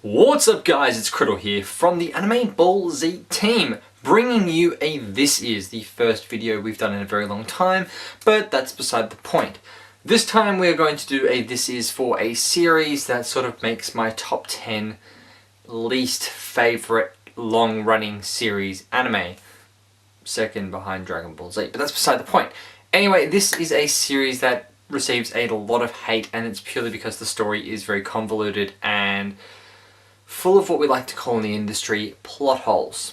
What's up guys, it's Criddle here from the AnimeBallZ team, bringing you a This Is, the first video we've done in a very long time, but that's beside the point. This time we're going to do a This Is for a series that sort of makes my top 10 least favourite long-running series anime. Second behind Dragon Ball Z, but that's beside the point. Anyway, this is a series that receives a lot of hate, and it's purely because the story is very convoluted and full of what we like to call in the industry plot holes.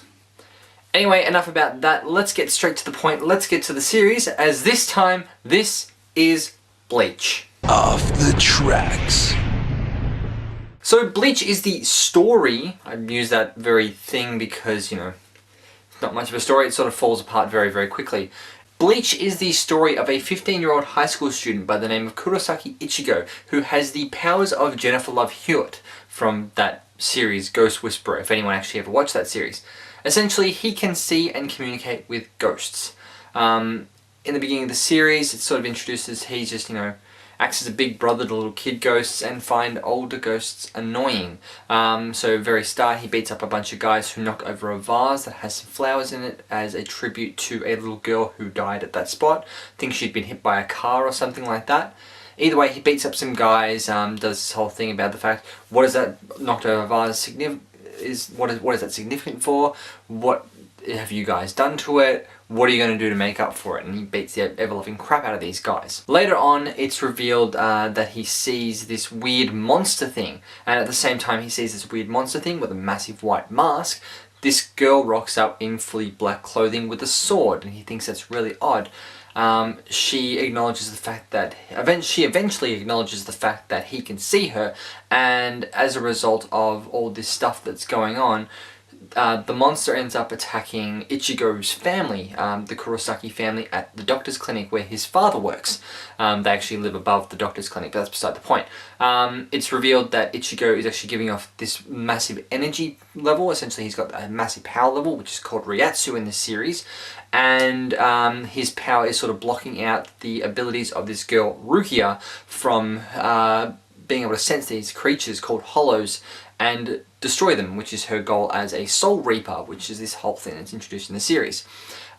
Anyway, enough about that. Let's get straight to the point. Let's get to the series, as this time, this is Bleach. Off the tracks. So Bleach is the story. I use that very thing because, you know, it's not much of a story. It sort of falls apart very, very quickly. Bleach is the story of a 15-year-old high school student by the name of Kurosaki Ichigo, who has the powers of Jennifer Love Hewitt from that series Ghost Whisperer, if anyone actually ever watched that series. Essentially, he can see and communicate with ghosts. In the beginning of the series, it sort of introduces he just, you know, acts as a big brother to little kid ghosts and find older ghosts annoying. So very start, he beats up a bunch of guys who knock over a vase that has some flowers in it as a tribute to a little girl who died at that spot. I think she'd been hit by a car or something like that. Either way, he beats up some guys, does this whole thing about the fact, what is that knocked over vase what is that significant for? What have you guys done to it? What are you going to do to make up for it? And he beats the ever-loving crap out of these guys. Later on, it's revealed that he sees this weird monster thing, and at the same time he sees this weird monster thing with a massive white mask, this girl rocks up in fully black clothing with a sword, and he thinks that's really odd. She acknowledges the fact that she eventually acknowledges the fact that he can see her, and as a result of all this stuff that's going on, the monster ends up attacking Ichigo's family, the Kurosaki family, at the doctor's clinic where his father works. They actually live above the doctor's clinic, but that's beside the point. It's revealed that Ichigo is actually giving off this massive energy level. Essentially, he's got a massive power level, which is called Ryatsu in this series. And his power is sort of blocking out the abilities of this girl, Rukia, from being able to sense these creatures called hollows and destroy them, which is her goal as a Soul Reaper, which is this whole thing that's introduced in the series.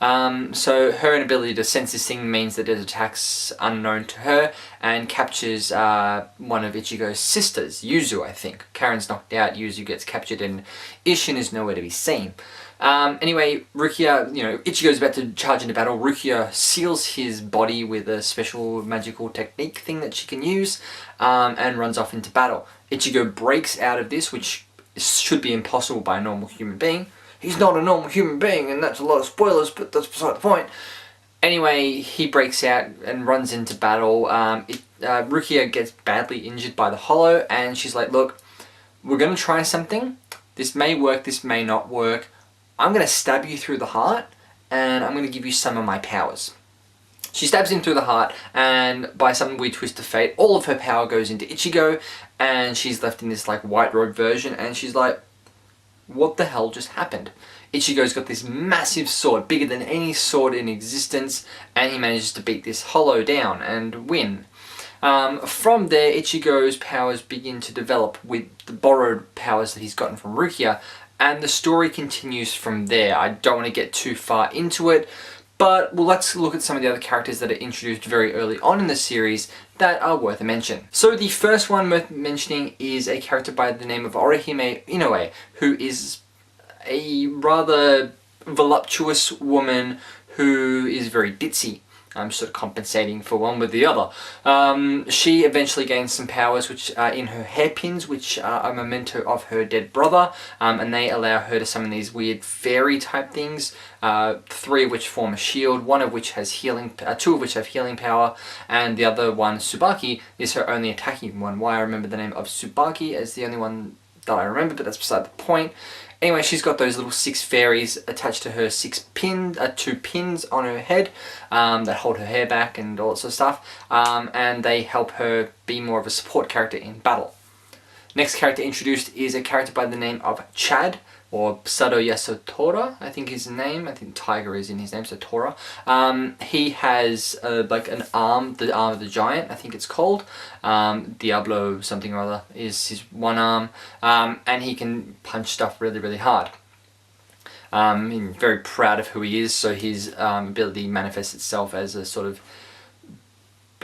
So her inability to sense this thing means that it attacks unknown to her and captures one of Ichigo's sisters, Yuzu, I think. Karen's knocked out, Yuzu gets captured, and Ishin is nowhere to be seen. Anyway, Rukia, you know, Ichigo's about to charge into battle. Rukia seals his body with a special magical technique thing that she can use, and runs off into battle. Ichigo breaks out of this, which should be impossible by a normal human being. He's not a normal human being, and that's a lot of spoilers, but that's beside the point. Anyway, he breaks out and runs into battle. Rukia gets badly injured by the hollow, and she's like, look, we're going to try something. This may work, this may not work. I'm going to stab you through the heart, and I'm going to give you some of my powers. She stabs him through the heart, and by some weird twist of fate, all of her power goes into Ichigo, and she's left in this like white robe version, and she's like, what the hell just happened? Ichigo's got this massive sword, bigger than any sword in existence, and he manages to beat this hollow down and win. From there, Ichigo's powers begin to develop with the borrowed powers that he's gotten from Rukia, and the story continues from there. I don't want to get too far into it, but well, let's look at some of the other characters that are introduced very early on in the series that are worth a mention. So the first one worth mentioning is a character by the name of Orihime Inoue, who is a rather voluptuous woman who is very ditzy. I'm sort of compensating for one with the other. She eventually gains some powers which are in her hairpins, which are a memento of her dead brother, and they allow her to summon these weird fairy type things, 3 of which form a shield, 1 of which has healing, 2 of which have healing power, and the other one, Tsubaki, is her only attacking one. Why I remember the name of Tsubaki as the only one that I remember, but that's beside the point. Anyway, she's got those little 6 fairies attached to her 2 pins on her head that hold her hair back and all that sort of stuff, and they help her be more of a support character in battle. Next character introduced is a character by the name of Chad, or Sado Yasutora, I think his name. I think Tiger is in his name, so Tora. He has like an arm, the arm of the giant, I think it's called. Diablo something or other is his one arm, and he can punch stuff really, really hard. I'm very proud of who he is, so his ability manifests itself as a sort of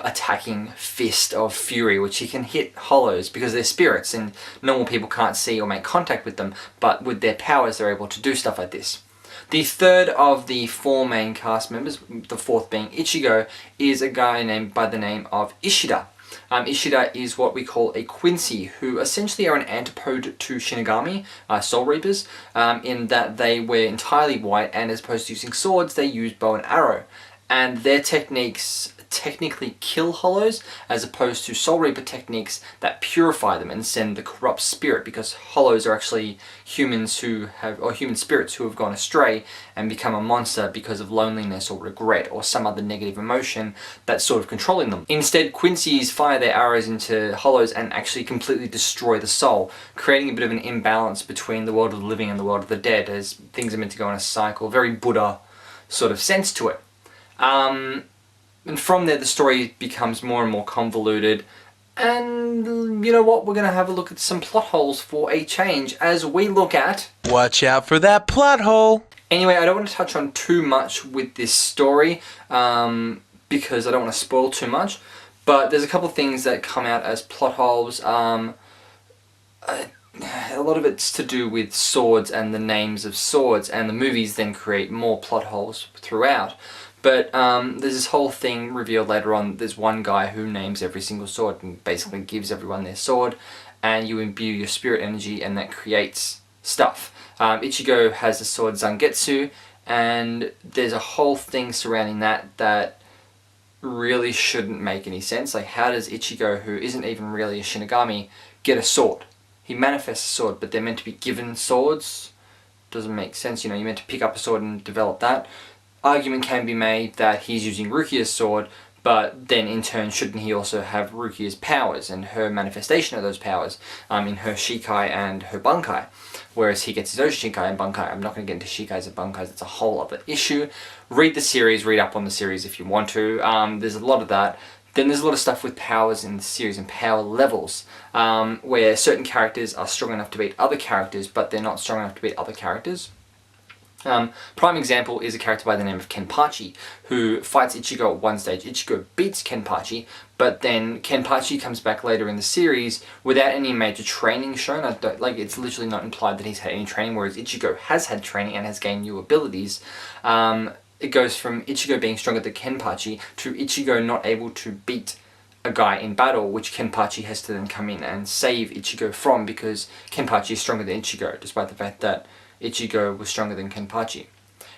attacking fist of fury, which he can hit hollows because they're spirits and normal people can't see or make contact with them, but with their powers they're able to do stuff like this. The third of the 4 main cast members, the fourth being Ichigo, is a guy named by the name of Ishida. Ishida is what we call a Quincy, who essentially are an antipode to Shinigami, Soul Reapers, in that they wear entirely white, and as opposed to using swords, they use bow and arrow. And their techniques technically kill hollows, as opposed to Soul Reaper techniques that purify them and send the corrupt spirit, because hollows are actually humans who have, or human spirits who have gone astray and become a monster because of loneliness or regret or some other negative emotion that's sort of controlling them. Instead, Quincy's fire their arrows into hollows and actually completely destroy the soul, creating a bit of an imbalance between the world of the living and the world of the dead, as things are meant to go in a cycle. Very Buddha sort of sense to it. And from there the story becomes more and more convoluted, and you know what, we're going to have a look at some plot holes for a change as we look at... Watch out for that plot hole! Anyway, I don't want to touch on too much with this story, because I don't want to spoil too much, but there's a couple of things that come out as plot holes. A lot of it's to do with swords and the names of swords, and the movies then create more plot holes throughout. But there's this whole thing revealed later on. There's one guy who names every single sword and basically gives everyone their sword, and you imbue your spirit energy and that creates stuff. Ichigo has the sword Zangetsu, and there's a whole thing surrounding that really shouldn't make any sense. Like, how does Ichigo, who isn't even really a Shinigami, get a sword? He manifests a sword, but they're meant to be given swords. Doesn't make sense, you know, you're meant to pick up a sword and develop that. Argument can be made that he's using Rukia's sword, but then in turn shouldn't he also have Rukia's powers and her manifestation of those powers in her Shikai and her Bankai, whereas he gets his own Shikai and Bankai. I'm not going to get into Shikais and Bankais, it's a whole other issue. Read the series, read up on the series if you want to. There's a lot of that. Then there's a lot of stuff with powers in the series and power levels, where certain characters are strong enough to beat other characters, but they're not strong enough to beat other characters. Prime example is a character by the name of Kenpachi, who fights Ichigo at one stage. Ichigo beats Kenpachi, but then Kenpachi comes back later in the series without any major training shown. It's literally not implied that he's had any training, whereas Ichigo has had training and has gained new abilities. It goes from Ichigo being stronger than Kenpachi to Ichigo not able to beat a guy in battle, which Kenpachi has to then come in and save Ichigo from, because Kenpachi is stronger than Ichigo, despite the fact that Ichigo was stronger than Kenpachi.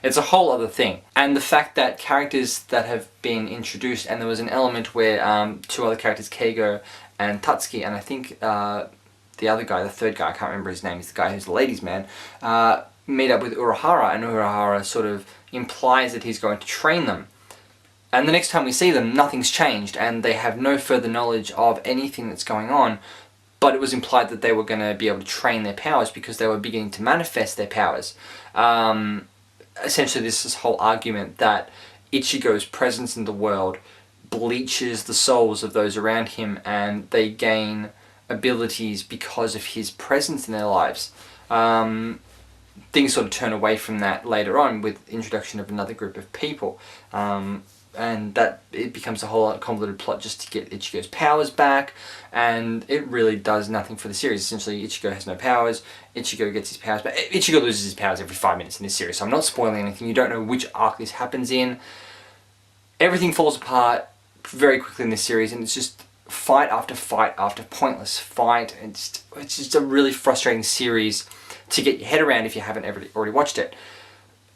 It's a whole other thing. And the fact that characters that have been introduced, and there was an element where 2 other characters, Keigo and Tatsuki, and I think the other guy, the third guy, I can't remember his name, he's the guy who's the ladies' man, meet up with Urahara, and Urahara sort of implies that he's going to train them. And the next time we see them, nothing's changed, and they have no further knowledge of anything that's going on. But it was implied that they were going to be able to train their powers because they were beginning to manifest their powers. Essentially, this whole argument that Ichigo's presence in the world bleaches the souls of those around him, and they gain abilities because of his presence in their lives. Things sort of turn away from that later on with the introduction of another group of people. And that it becomes a whole convoluted plot just to get Ichigo's powers back, and it really does nothing for the series. Essentially, Ichigo has no powers, Ichigo gets his powers back. Ichigo loses his powers every 5 minutes in this series, so I'm not spoiling anything. You don't know which arc this happens in. Everything falls apart very quickly in this series, and it's just fight after fight after pointless fight. It's just a really frustrating series to get your head around if you haven't already watched it.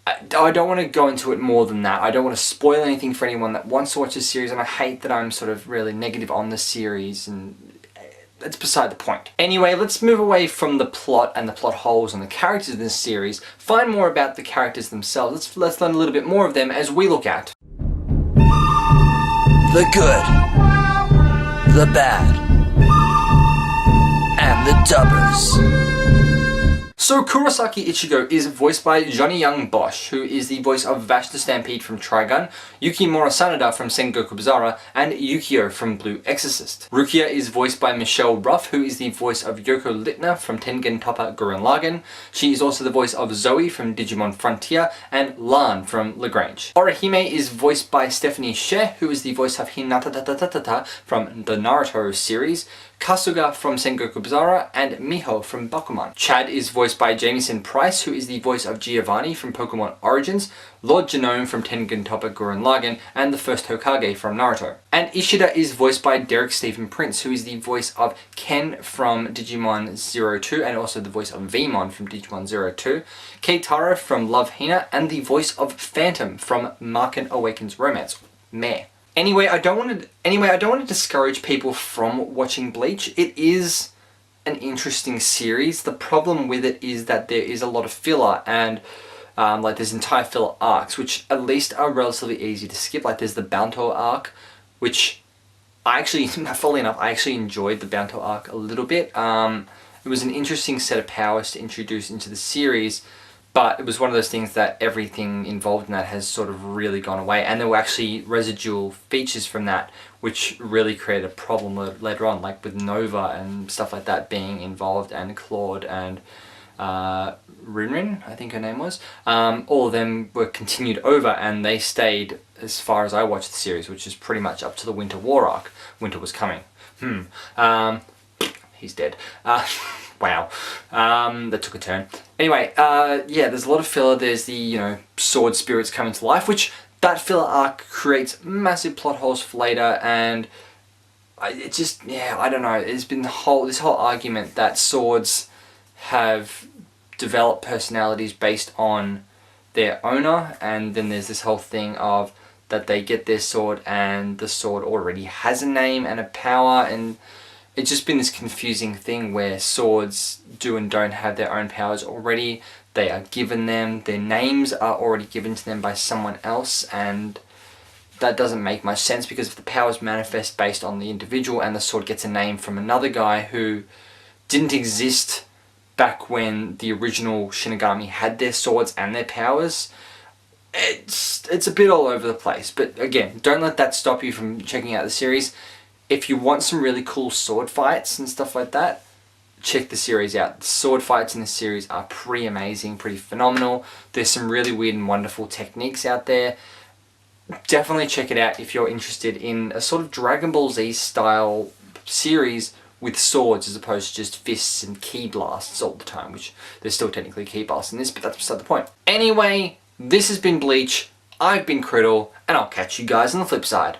I don't want to go into it more than that. I don't want to spoil anything for anyone that wants to watch this series, and I hate that I'm sort of really negative on the series, and that's beside the point. Anyway, let's move away from the plot and the plot holes and the characters in this series, find more about the characters themselves. Let's learn a little bit more of them as we look at The good, the bad, and the So Kurosaki Ichigo is voiced by Johnny Young Bosch, who is the voice of Vash the Stampede from Trigun, Yukimura Sanada from Sengoku Bizarre, and Yukio from Blue Exorcist. Rukia is voiced by Michelle Ruff, who is the voice of Yoko Littner from Tengen Toppa Gurren Lagann. She is also the voice of Zoe from Digimon Frontier, and Lan from Lagrange. Orihime is voiced by Stephanie Sheh, who is the voice of Hinata from the Naruto series, Kasuga from Sengoku Bizarre, and Miho from Bakuman. Chad is voiced by Jamieson Price, who is the voice of Giovanni from Pokemon Origins, Lord Genome from Tengen Toppa Gurren Lagann, and the first Hokage from Naruto. And Ishida is voiced by Derek Stephen Prince, who is the voice of Ken from Digimon 02, and also the voice of Veemon from Digimon 02, Keitaro from Love Hina, and the voice of Phantom from Marken Awakens Romance. Meh. Anyway, I don't want to discourage people from watching Bleach. It is an interesting series. The problem with it is that there is a lot of filler, and like there's entire filler arcs, which at least are relatively easy to skip. Like there's the Banto arc, which I actually, funnily enough, I actually enjoyed the Banto arc a little bit. It was an interesting set of powers to introduce into the series, but it was one of those things that everything involved in that has sort of really gone away, and there were actually residual features from that which really created a problem later on, like with Nova and stuff like that being involved, and Claude and Rinrin, I think her name was. All of them were continued over, and they stayed as far as I watched the series, which is pretty much up to the Winter War arc. Winter was coming. He's dead. Wow. That took a turn. Anyway, yeah, there's a lot of filler. There's the, sword spirits coming to life, which that filler arc creates massive plot holes for later, and it just, yeah, I don't know. There's been this whole argument that swords have developed personalities based on their owner, and then there's this whole thing of that they get their sword and the sword already has a name and a power, and it's just been this confusing thing where swords do and don't have their own powers already. They are given them, their names are already given to them by someone else, and that doesn't make much sense, because if the powers manifest based on the individual and the sword gets a name from another guy who didn't exist back when the original Shinigami had their swords and their powers, it's a bit all over the place. But again, don't let that stop you from checking out the series. If you want some really cool sword fights and stuff like that, check the series out. The sword fights in the series are pretty amazing, pretty phenomenal. There's some really weird and wonderful techniques out there. Definitely check it out if you're interested in a sort of Dragon Ball Z style series with swords as opposed to just fists and ki blasts all the time, which there's still technically ki blasts in this, but that's beside the point. Anyway, this has been Bleach, I've been Criddle, and I'll catch you guys on the flip side.